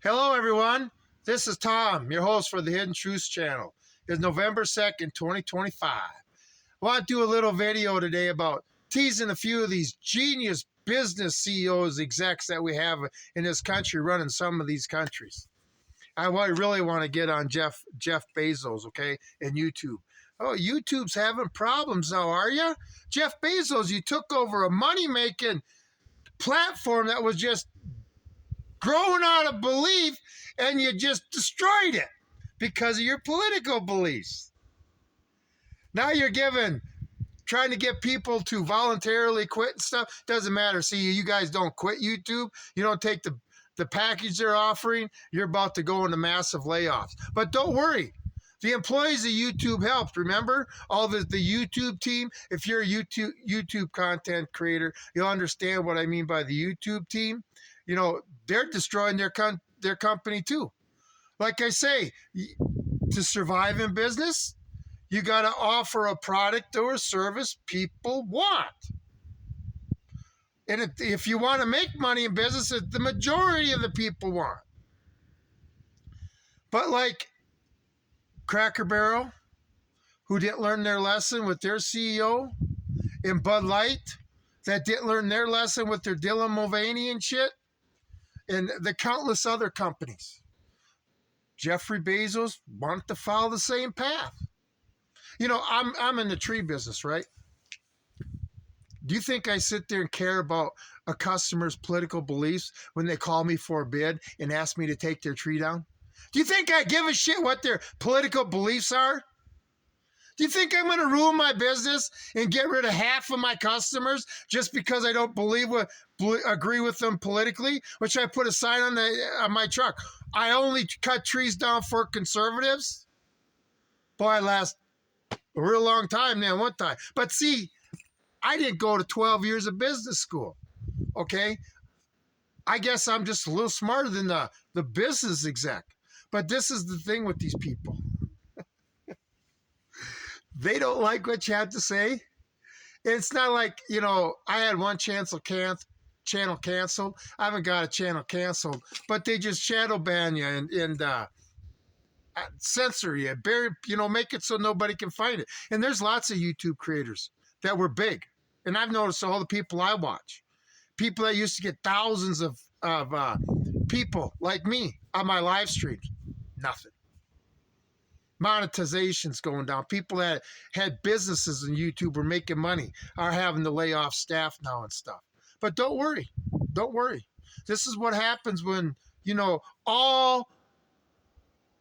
Hello, everyone. This is Tom, your host for the Hidden Truths channel. It's November 2nd, 2025. I want to do a little video today about teasing a few of these genius business CEOs, execs that we have in this country running some of these countries. I really want to get on Jeff Bezos, okay, and YouTube. Oh, YouTube's having problems now, are you? Jeff Bezos, you took over a money-making platform that was just growing out of belief, and you just destroyed it because of your political beliefs. Now you're trying to get people to voluntarily quit and stuff. Doesn't matter. See, you guys don't quit YouTube. You don't take the package they're offering. You're about to go into massive layoffs. But don't worry. The employees of YouTube helped. Remember, all the YouTube team. If you're a YouTube content creator, you'll understand what I mean by the YouTube team. You know, they're destroying their company too. Like I say, to survive in business, you got to offer a product or a service people want. And if you want to make money in business, the majority of the people want. But like Cracker Barrel, who didn't learn their lesson with their CEO, and Bud Light, that didn't learn their lesson with their Dylan Mulvaney and shit, and the countless other companies. Jeffrey Bezos wanted to follow the same path. You know, I'm in the tree business, right? Do you think I sit there and care about a customer's political beliefs when they call me for a bid and ask me to take their tree down? Do you think I give a shit what their political beliefs are? Do you think I'm going to ruin my business and get rid of half of my customers just because I don't agree with them politically? Which I put a sign on my truck. I only cut trees down for conservatives. Boy, I last a real long time now, one time. But see, I didn't go to 12 years of business school. Okay? I guess I'm just a little smarter than the business exec. But this is the thing with these people. They don't like what you have to say. It's not like, you know, I had one channel canceled. I haven't got a channel canceled, but they just shadow ban you and censor you, make it so nobody can find it. And there's lots of YouTube creators that were big. And I've noticed all the people I watch, people that used to get thousands of people like me on my live streams, nothing. Monetization's going down. People that had businesses in YouTube were making money are having to lay off staff now and stuff. But don't worry. Don't worry. This is what happens when,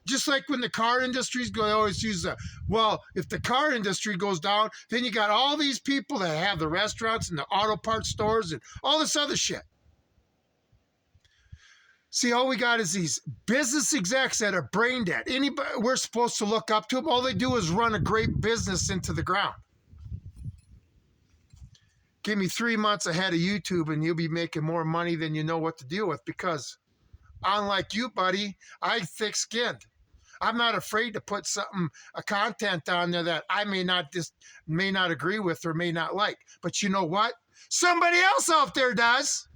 just like when the car industry's going, I always use if the car industry goes down, then you got all these people that have the restaurants and the auto parts stores and all this other shit. See, all we got is these business execs that are brain dead. Anybody, we're supposed to look up to them. All they do is run a great business into the ground. Give me 3 months ahead of YouTube and you'll be making more money than you know what to deal with, because unlike you, buddy, I'm thick-skinned. I'm not afraid to put a content on there that I may not agree with or may not like. But you know what? Somebody else out there does.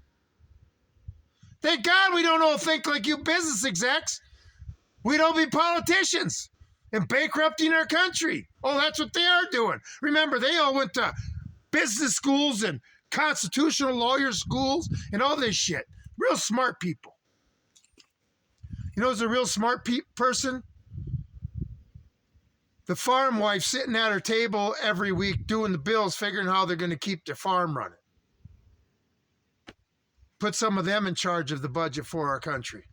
Thank God we don't all think like you business execs. We don't be politicians and bankrupting our country. Oh, that's what they are doing. Remember, they all went to business schools and constitutional lawyer schools and all this shit. Real smart people. You know who's a real smart person? The farm wife sitting at her table every week doing the bills, figuring how they're going to keep their farm running. Put some of them in charge of the budget for our country.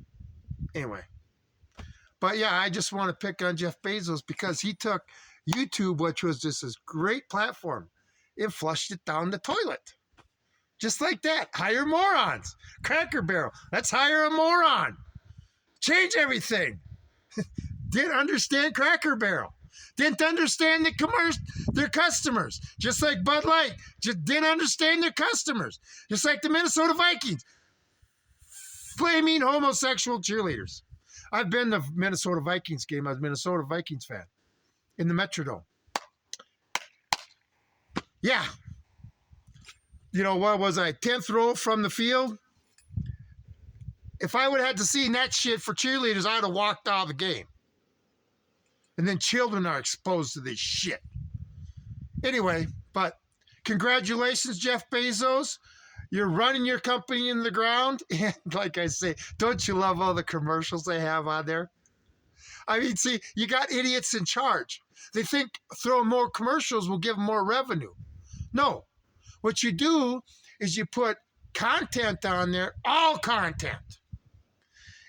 Anyway. But yeah, I just want to pick on Jeff Bezos because he took YouTube, which was just this great platform, and flushed it down the toilet. Just like that. Hire morons. Cracker Barrel. Let's hire a moron. Change everything. Didn't understand Cracker Barrel. Didn't understand their customers. Just like Bud Light. Just didn't understand their customers. Just like the Minnesota Vikings. Flaming homosexual cheerleaders. I've been to Minnesota Vikings game. I was a Minnesota Vikings fan. In the Metrodome. Yeah. You know, what was I? 10th row from the field. If I would have had to see that shit for cheerleaders, I'd have walked out of the game. And then children are exposed to this shit. Anyway, but congratulations, Jeff Bezos. You're running your company in the ground. And like I say, don't you love all the commercials they have on there? I mean, see, you got idiots in charge. They think throwing more commercials will give them more revenue. No. What you do is you put content on there, all content,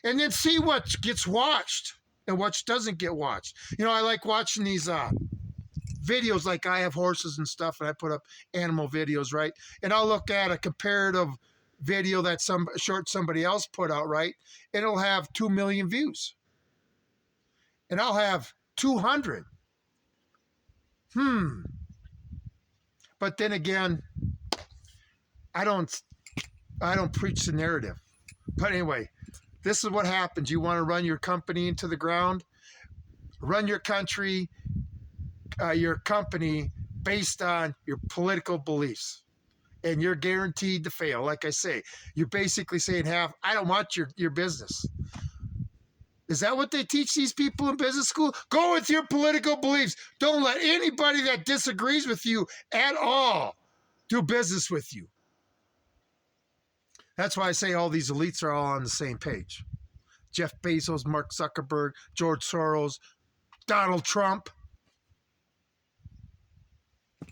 and then see what gets watched and what doesn't get watched. You know, I like watching these videos, like I have horses and stuff, and I put up animal videos, right? And I'll look at a comparative video that somebody else put out, right? And it'll have 2 million views. And I'll have 200. But then again, I don't preach the narrative. But anyway, this is what happens. You want to run your company into the ground, run your country, your company based on your political beliefs, and you're guaranteed to fail. Like I say, you're basically saying, I don't want your business. Is that what they teach these people in business school? Go with your political beliefs. Don't let anybody that disagrees with you at all do business with you. That's why I say all these elites are all on the same page. Jeff Bezos, Mark Zuckerberg, George Soros, Donald Trump,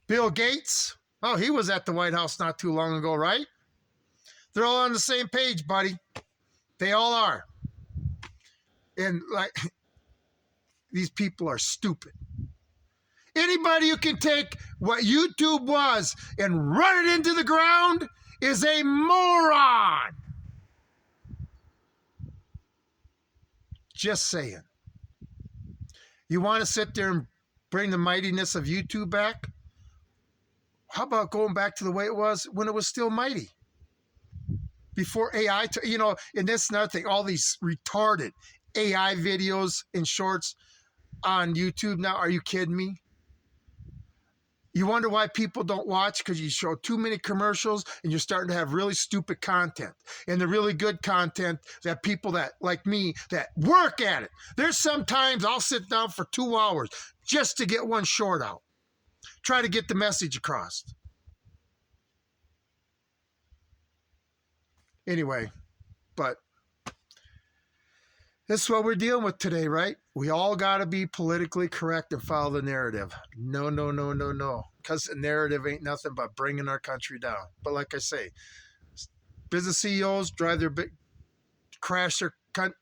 Bill Gates. Oh, he was at the White House not too long ago, right? They're all on the same page, buddy. They all are. And like, these people are stupid. Anybody who can take what YouTube was and run it into the ground is a moron. Just saying. You want to sit there and bring the mightiness of YouTube back? How about going back to the way it was when it was still mighty? Before AI, and that's another thing, all these retarded AI videos and shorts on YouTube now. Are you kidding me? You wonder why people don't watch? Because you show too many commercials and you're starting to have really stupid content. And the really good content that people that, like me, that work at it. There's sometimes I'll sit down for 2 hours just to get one short out. Try to get the message across. Anyway, but this is what we're dealing with today, right? We all got to be politically correct and follow the narrative. No. Because the narrative ain't nothing but bringing our country down. But like I say, business CEOs crash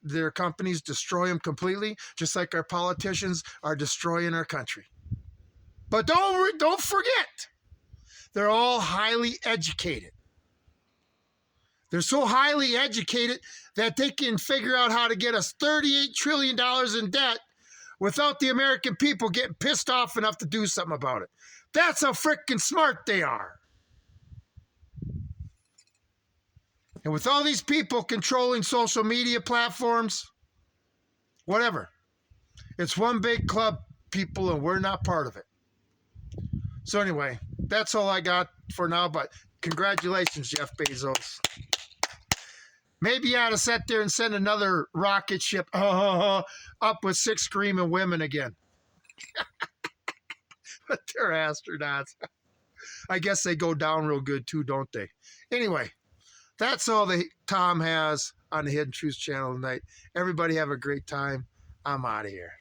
their companies, destroy them completely, just like our politicians are destroying our country. But don't forget, they're all highly educated. They're so highly educated that they can figure out how to get us $38 trillion in debt without the American people getting pissed off enough to do something about it. That's how freaking smart they are. And with all these people controlling social media platforms, whatever, it's one big club, people, and we're not part of it. So anyway, that's all I got for now, but congratulations, Jeff Bezos. Maybe you ought to sit there and send another rocket ship up with 6 screaming women again. But they're astronauts. I guess they go down real good too, don't they? Anyway, that's all that Tom has on the Hidden Truths channel tonight. Everybody have a great time. I'm out of here.